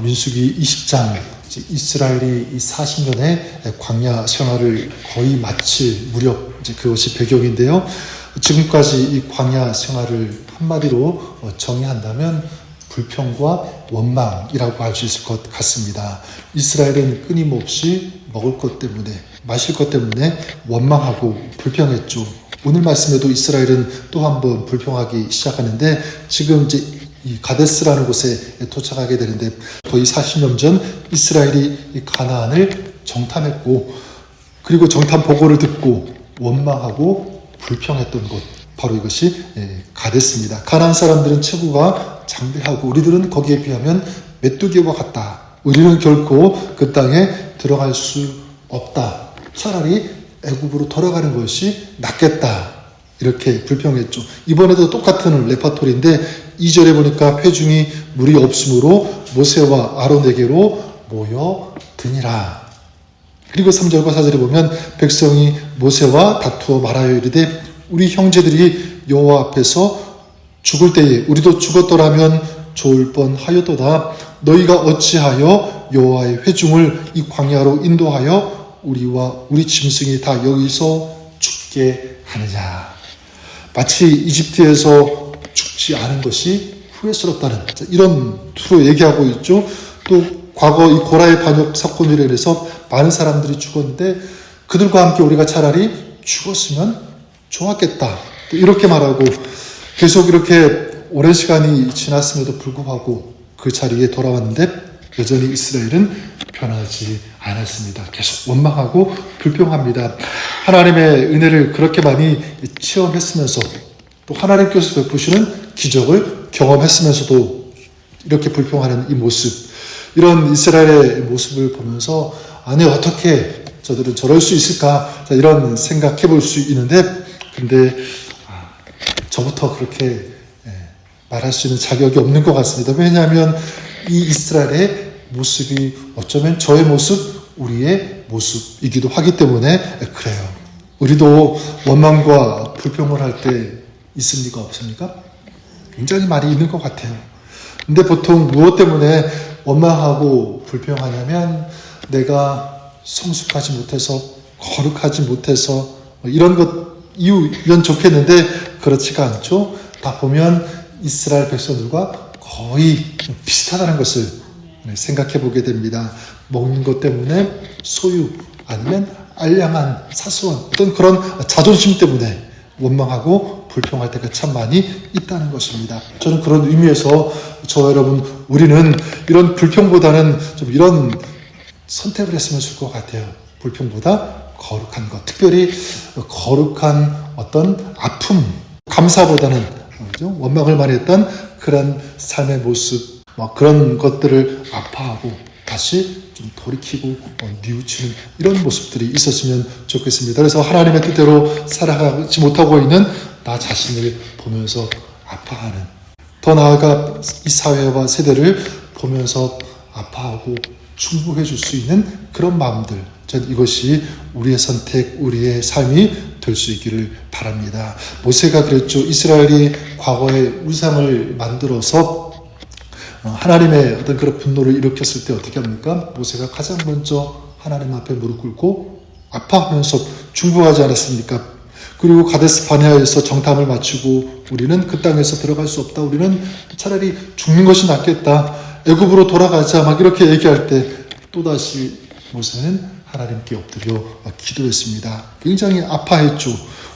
민수기 20장, 이스라엘이 이 40년의 광야 생활을 거의 마칠 무렵, 그것이 배경인데요. 지금까지 이 광야 생활을 한마디로 정의한다면 불평과 원망이라고 할 수 있을 것 같습니다. 이스라엘은 끊임없이 먹을 것 때문에, 마실 것 때문에 원망하고 불평했죠. 오늘 말씀에도 이스라엘은 또 한 번 불평하기 시작하는데, 지금 이 가데스라는 곳에 도착하게 되는데, 거의 40년 전 이스라엘이 이 가나안을 정탐했고, 그리고 정탐 보고를 듣고 원망하고 불평했던 곳, 바로 이것이 가데스입니다. 가나안 사람들은 체구가 장대하고 우리들은 거기에 비하면 메뚜기와 같다. 우리는 결코 그 땅에 들어갈 수 없다. 차라리 애굽으로 돌아가는 것이 낫겠다. 이렇게 불평했죠. 이번에도 똑같은 레파토리인데 2절에 보니까 회중이 물이 없으므로 모세와 아론에게로 모여드니라. 그리고 3절과 4절에 보면 백성이 모세와 다투어 말하여 이르되 우리 형제들이 여호와 앞에서 죽을 때에 우리도 죽었더라면 좋을 뻔하였도다. 너희가 어찌하여 여호와의 회중을 이 광야로 인도하여 우리와 우리 짐승이 다 여기서 죽게 하느냐. 마치 이집트에서 죽지 않은 것이 후회스럽다는 이런 투로 얘기하고 있죠. 또 과거 이 고라의 반역 사건으로 인해서 많은 사람들이 죽었는데 그들과 함께 우리가 차라리 죽었으면 좋았겠다. 이렇게 말하고 계속 이렇게 오랜 시간이 지났음에도 불구하고 그 자리에 돌아왔는데 여전히 이스라엘은 변하지 않았습니다. 계속 원망하고 불평합니다. 하나님의 은혜를 그렇게 많이 체험했으면서 또 하나님께서 베푸시는 기적을 경험했으면서도 이렇게 불평하는 이 모습, 이런 이스라엘의 모습을 보면서 아니 어떻게 저들은 저럴 수 있을까, 이런 생각해 볼 수 있는데, 근데 저부터 그렇게 말할 수 있는 자격이 없는 것 같습니다. 왜냐하면 이 이스라엘의 모습이 어쩌면 저의 모습, 우리의 모습이기도 하기 때문에 그래요. 우리도 원망과 불평을 할 때 있습니까? 없습니까? 굉장히 많이 있는 것 같아요. 근데 보통 무엇 때문에 원망하고 불평하냐면 내가 성숙하지 못해서, 거룩하지 못해서, 이런 것 이유면 좋겠는데 그렇지가 않죠. 다 보면 이스라엘 백성들과 거의 비슷하다는 것을 생각해 보게 됩니다. 먹는 것 때문에 소유, 아니면 알량한 사소한 어떤 그런 자존심 때문에 원망하고 불평할 때가 참 많이 있다는 것입니다. 저는 그런 의미에서 저와 여러분, 우리는 이런 불평보다는 좀 이런 선택을 했으면 좋을 것 같아요. 불평보다 거룩한 것, 특별히 거룩한 어떤 아픔, 감사보다는 원망을 많이 했던 그런 삶의 모습, 그런 것들을 아파하고 다시 좀 돌이키고 뉘우치는 이런 모습들이 있었으면 좋겠습니다. 그래서 하나님의 뜻대로 살아가지 못하고 있는 나 자신을 보면서 아파하는, 더 나아가 이 사회와 세대를 보면서 아파하고 충고해 줄 수 있는 그런 마음들, 전 이것이 우리의 선택, 우리의 삶이 될 수 있기를 바랍니다. 모세가 그랬죠. 이스라엘이 과거에 우상을 만들어서 하나님의 어떤 그런 분노를 일으켰을 때 어떻게 합니까? 모세가 가장 먼저 하나님 앞에 무릎 꿇고 아파하면서 중보하지 않았습니까? 그리고 가데스 바네아에서 정탐을 마치고 우리는 그 땅에서 들어갈 수 없다. 우리는 차라리 죽는 것이 낫겠다. 애굽으로 돌아가자. 막 이렇게 얘기할 때 또다시 모세는 하나님께 엎드려 기도했습니다. 굉장히 아파했죠.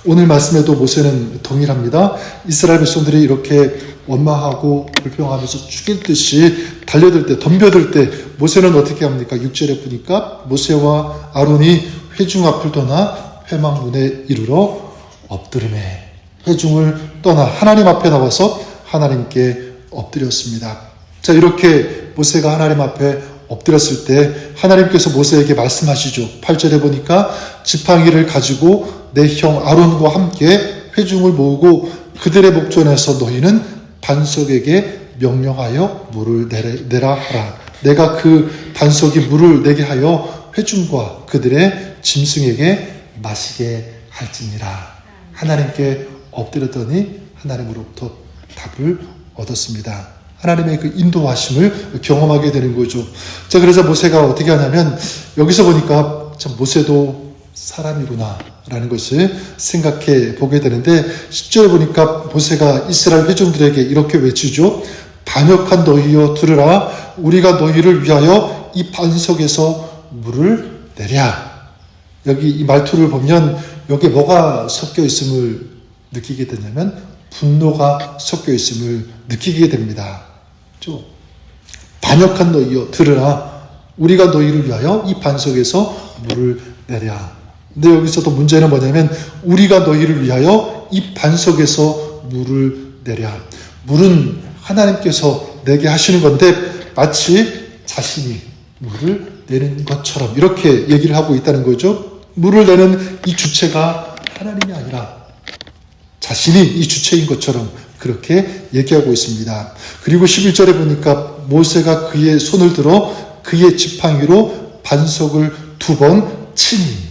오늘 말씀에도 모세는 동일합니다. 이스라엘 백성들이 이렇게 원망하고 불평하면서 죽일 듯이 달려들 때, 덤벼들 때 모세는 어떻게 합니까? 6절에 보니까 모세와 아론이 회중 앞을 떠나 회막문에 이르러 엎드리매, 회중을 떠나 하나님 앞에 나와서 하나님께 엎드렸습니다. 자, 이렇게 모세가 하나님 앞에 엎드렸을 때 하나님께서 모세에게 말씀하시죠. 8절에 보니까 지팡이를 가지고 내 형 아론과 함께 회중을 모으고 그들의 목전에서 너희는 반석에게 명령하여 물을 내라 하라. 내가 그 반석이 물을 내게 하여 회중과 그들의 짐승에게 마시게 할지니라. 하나님께 엎드렸더니 하나님으로부터 답을 얻었습니다. 하나님의 그 인도하심을 경험하게 되는 거죠. 자, 그래서 모세가 어떻게 하냐면 여기서 보니까 참 모세도 사람이구나 라는 것을 생각해 보게 되는데 10절에 보니까 모세가 이스라엘 회중들에게 이렇게 외치죠. 반역한 너희여 들으라. 우리가 너희를 위하여 이 반석에서 물을 내랴. 여기 이 말투를 보면 여기에 뭐가 섞여 있음을 느끼게 되냐면 분노가 섞여 있음을 느끼게 됩니다. 반역한 너희여 들으라. 우리가 너희를 위하여 이 반석에서 물을 내랴. 근데 여기서도 문제는 뭐냐면 우리가 너희를 위하여 이 반석에서 물을 내랴. 물은 하나님께서 내게 하시는 건데 마치 자신이 물을 내는 것처럼 이렇게 얘기를 하고 있다는 거죠. 물을 내는 이 주체가 하나님이 아니라 자신이 이 주체인 것처럼 그렇게 얘기하고 있습니다. 그리고 11절에 보니까 모세가 그의 손을 들어 그의 지팡이로 반석을 2번 치니.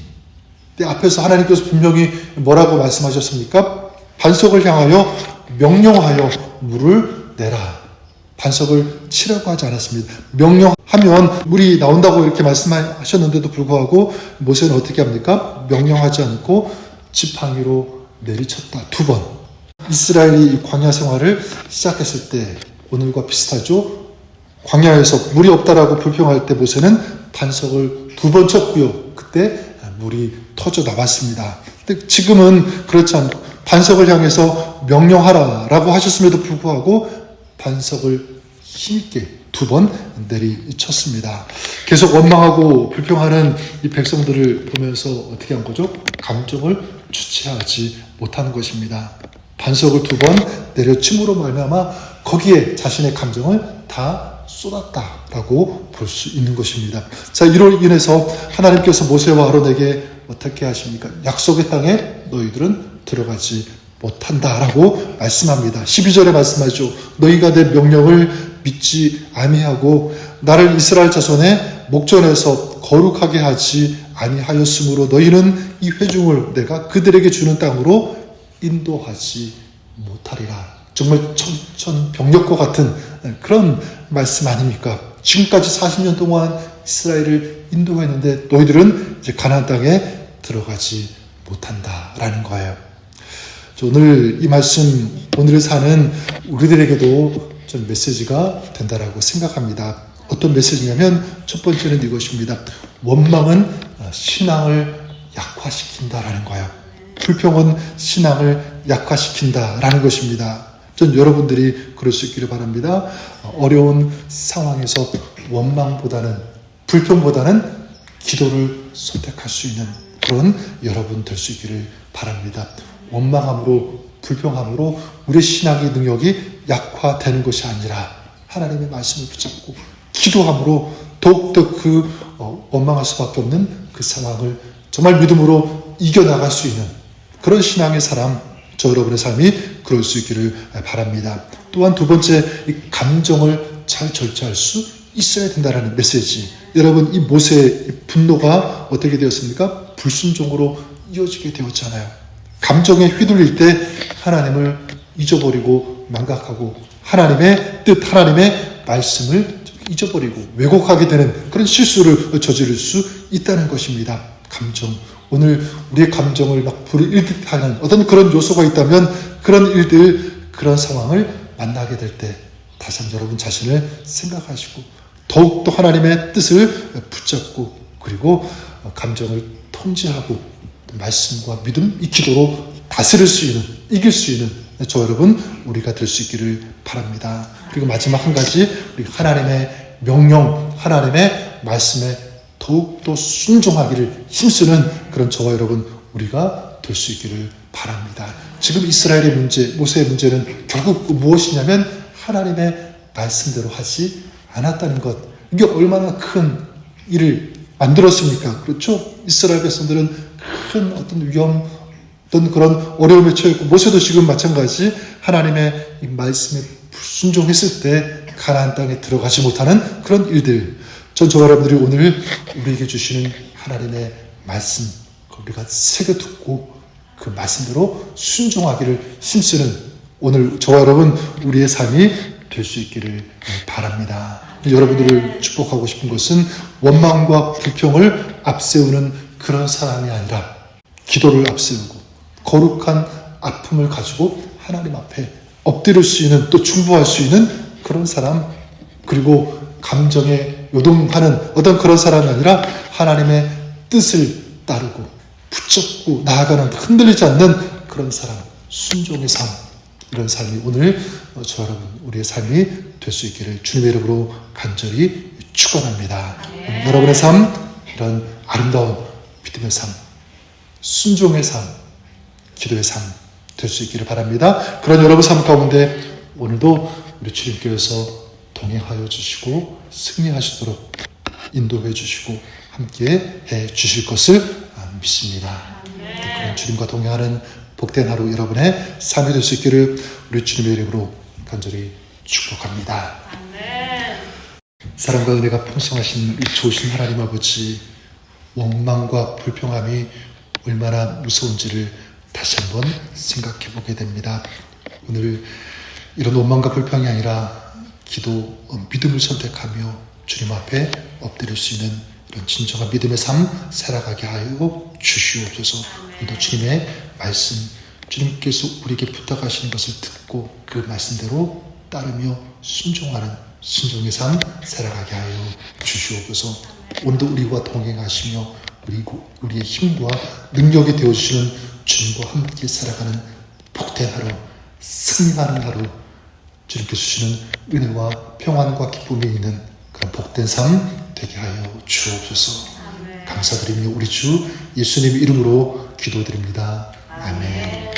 앞에서 하나님께서 분명히 뭐라고 말씀하셨습니까? 반석을 향하여 명령하여 물을 내라. 반석을 치라고 하지 않았습니다. 명령하면 물이 나온다고 이렇게 말씀하셨는데도 불구하고 모세는 어떻게 합니까? 명령하지 않고 지팡이로 내리쳤다. 2번. 이스라엘이 광야 생활을 시작했을 때 오늘과 비슷하죠? 광야에서 물이 없다라고 불평할 때 모세는 반석을 2번 쳤고요. 그때 물이 터져 나왔습니다. 근데 지금은 그렇지 않고 반석을 향해서 명령하라 라고 하셨음에도 불구하고 반석을 힘있게 2번 내리쳤습니다. 계속 원망하고 불평하는 이 백성들을 보면서 어떻게 한 거죠? 감정을 주체하지 못하는 것입니다. 반석을 2번 내려침으로 말미암아 거기에 자신의 감정을 다 쏟았다라고 볼 수 있는 것입니다. 자, 이로 인해서 하나님께서 모세와 아론에게 어떻게 하십니까? 약속의 땅에 너희들은 들어가지 못한다라고 말씀합니다. 12절에 말씀하죠. 너희가 내 명령을 믿지 아니하고 나를 이스라엘 자손의 목전에서 거룩하게 하지 아니하였으므로 너희는 이 회중을 내가 그들에게 주는 땅으로 인도하지 못하리라. 정말 천천병력과 같은 그런 말씀 아닙니까? 지금까지 40년 동안 이스라엘을 인도했는데 너희들은 이제 가나안 땅에 들어가지 못한다라는 거예요. 오늘 이 말씀, 오늘을 사는 우리들에게도 좀 메시지가 된다라고 생각합니다. 어떤 메시지냐면 첫 번째는 이것입니다. 원망은 신앙을 약화시킨다라는 거예요. 불평은 신앙을 약화시킨다라는 것입니다. 전 여러분들이 그럴 수 있기를 바랍니다. 어려운 상황에서 원망보다는, 불평보다는 기도를 선택할 수 있는 그런 여러분 될 수 있기를 바랍니다. 원망함으로, 불평함으로 우리의 신앙의 능력이 약화되는 것이 아니라 하나님의 말씀을 붙잡고 기도함으로 더욱더 그 원망할 수밖에 없는 그 상황을 정말 믿음으로 이겨나갈 수 있는 그런 신앙의 사람, 저 여러분의 삶이 그럴 수 있기를 바랍니다. 또한 두 번째, 이 감정을 잘 절제할 수 있어야 된다는 메시지. 여러분, 이 모세의 분노가 어떻게 되었습니까? 불순종으로 이어지게 되었잖아요. 감정에 휘둘릴 때 하나님을 잊어버리고 망각하고 하나님의 뜻, 하나님의 말씀을 잊어버리고 왜곡하게 되는 그런 실수를 저지를 수 있다는 것입니다. 감정. 오늘 우리의 감정을 막 불일듯하는 어떤 그런 요소가 있다면 그런 일들, 그런 상황을 만나게 될 때 다시 한번 여러분 자신을 생각하시고 더욱더 하나님의 뜻을 붙잡고 그리고 감정을 통제하고 말씀과 믿음, 이 기도로 다스릴 수 있는, 이길 수 있는 저 여러분 우리가 될 수 있기를 바랍니다. 그리고 마지막 한 가지, 우리 하나님의 명령, 하나님의 말씀에 더욱더 순종하기를 힘쓰는 그런 저와 여러분 우리가 될 수 있기를 바랍니다. 지금 이스라엘의 문제, 모세의 문제는 결국 무엇이냐면 하나님의 말씀대로 하지 않았다는 것. 이게 얼마나 큰 일을 만들었습니까? 그렇죠? 이스라엘 백성들은 큰 어떤 위험, 어떤 그런 어려움에 처했고 모세도 지금 마찬가지 하나님의 이 말씀에 불순종했을 때 가나안 땅에 들어가지 못하는 그런 일들. 저와 여러분들이 오늘 우리에게 주시는 하나님의 말씀, 우리가 새겨 듣고 그 말씀대로 순종하기를 힘쓰는 오늘 저와 여러분 우리의 삶이 될 수 있기를 바랍니다. 여러분들을 축복하고 싶은 것은 원망과 불평을 앞세우는 그런 사람이 아니라 기도를 앞세우고 거룩한 아픔을 가지고 하나님 앞에 엎드릴 수 있는, 또 충고할 수 있는 그런 사람, 그리고 감정에 요동하는 어떤 그런 사람이 아니라 하나님의 뜻을 따르고 붙잡고 나아가는, 흔들리지 않는 그런 사람, 순종의 삶, 이런 삶이 오늘 저와 여러분 우리의 삶이 될 수 있기를 주님의 이름으로 간절히 축원합니다. 여러분의 삶, 이런 아름다운 믿음의 삶, 순종의 삶, 기도의 삶 될 수 있기를 바랍니다. 그런 여러분 삶 가운데 오늘도 우리 주님께서 동행하여 주시고 승리하시도록 인도해 주시고 함께 해 주실 것을 믿습니다. 그런 주님과 동행하는 복된 하루 여러분의 삶이 될 수 있기를 우리 주님의 이름으로 간절히 축복합니다. 사랑과 은혜가 풍성하신 이 좋으신 하나님 아버지, 원망과 불평함이 얼마나 무서운지를 다시 한번 생각해 보게 됩니다. 오늘 이런 원망과 불평이 아니라 기도, 믿음을 선택하며 주님 앞에 엎드릴 수 있는 이런 진정한 믿음의 삶 살아가게 하여 주시옵소서. 오늘도 주님의 말씀, 주님께서 우리에게 부탁하시는 것을 듣고 그 말씀대로 따르며 순종하는 순종의 삶 살아가게 하여 주시옵소서. 오늘도 우리와 동행하시며 우리의 힘과 능력이 되어주시는 주님과 함께 살아가는 복된 하루, 승리하는 하루, 주님께서 주시는 은혜와 평안과 기쁨이 있는 그런 복된 삶 되게 하여 주옵소서. 감사드리며 우리 주 예수님 이름으로 기도드립니다. 아멘.